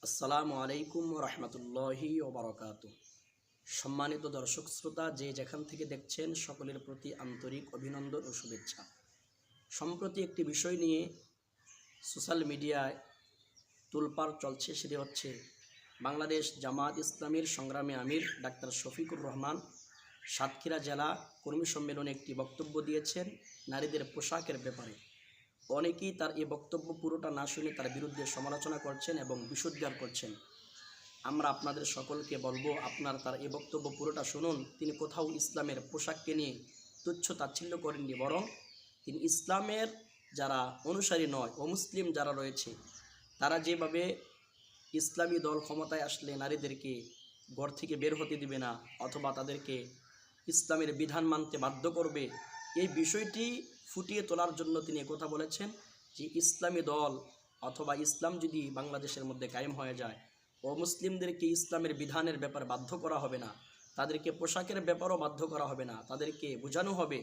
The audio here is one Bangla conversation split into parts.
আসসালামু আলাইকুম রহমতুল্লাহি ওবরাকাতু। সম্মানিত দর্শক শ্রোতা, যে যেখান থেকে দেখছেন সকলের প্রতি আন্তরিক অভিনন্দন ও শুভেচ্ছা। সম্প্রতি একটি বিষয় নিয়ে সোশ্যাল মিডিয়ায় তোলপাড় চলছে, সেটি হচ্ছে বাংলাদেশ জামাত ইসলামীর সংগ্রামী আমির ডাক্তার শফিকুর রহমান সাতক্ষীরা জেলা কর্মী সম্মেলনে একটি বক্তব্য দিয়েছেন নারীদের পোশাকের ব্যাপারে। অনেকেই তার এই বক্তব্য পুরোটা না শুনে তার বিরুদ্ধে সমালোচনা করছেন এবং বিষোদ্গার করছেন। আমরা আপনাদের সকলকে বলবো, আপনার তার এই বক্তব্য পুরোটা শুনুন। তিনি কোথাও ইসলামের পোশাককে নিয়ে তুচ্ছ তাচ্ছিল্য করেননি, বরং তিনি ইসলামের যারা অনুসারী নয়, অমুসলিম যারা রয়েছে, তারা যেভাবে ইসলামী দল ক্ষমতায় আসলে নারীদেরকে ঘর থেকে বের হতে দিবে না অথবা তাদেরকে ইসলামের বিধান মানতে বাধ্য করবে, এই বিষয়টি ফুটিয়ে তোলার জন্য তিনি কথা বলেছেন যে ইসলামী দল অথবা ইসলাম যদি বাংলাদেশের মধ্যে কায়েম হয়ে যায়, অমুসলিমদেরকে ইসলামের বিধানের ব্যাপারে বাধ্য করা হবে না, তাদেরকে পোশাকের ব্যাপারও বাধ্য করা হবে না, তাদেরকে বোঝানো হবে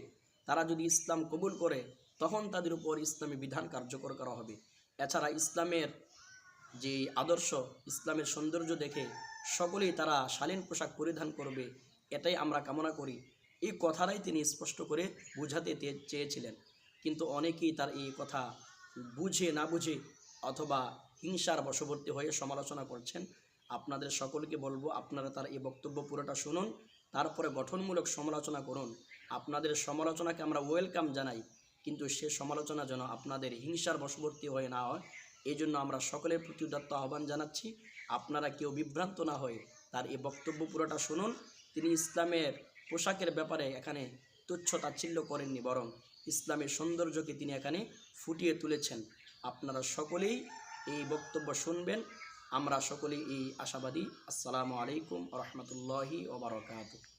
তারা যদি ইসলাম কবুল করে তখন তাদের উপর ইসলামী বিধান কার্যকর করা হবে। এছাড়া ইসলামের যে আদর্শ, ইসলামের সৌন্দর্য দেখে সকলেই তারা শালীন পোশাক পরিধান করবে, এটাই আমরা কামনা করি। এই কথাটাই তিনি স্পষ্ট করে বুঝাতে চেয়েছিলেন, কিন্তু অনেকেই তার এই কথা বুঝে না বুঝে অথবা হিংসার বশবর্তী হয়ে সমালোচনা করছেন। আপনাদের সকলকে বলবো, আপনারা তার এই বক্তব্য পুরোটা শুনুন, তারপরে গঠনমূলক সমালোচনা করুন। আপনাদের সমালোচনাকে আমরা ওয়েলকাম জানাই, কিন্তু সে সমালোচনা যেন আপনাদের হিংসার বশবর্তী হয়ে না হয়, এই জন্য আমরা সকলের প্রতি উদাত্ত আহ্বান জানাচ্ছি। আপনারা কেউ বিভ্রান্ত না হয়ে তার এই বক্তব্য পুরোটা শুনুন। তিনি ইসলামের পোশাকের ব্যাপারে এখানে তুচ্ছ তাচ্ছিল্য করেননি, বরং ইসলামের সৌন্দর্যকে তিনি এখানে ফুটিয়ে তুলেছেন। আপনারা সকলেই এই বক্তব্য শুনবেন, আমরা সকলেই এই আশাবাদী। আসসালামু আলাইকুম রহমতুল্লাহি ওয়া বারাকাতুহু।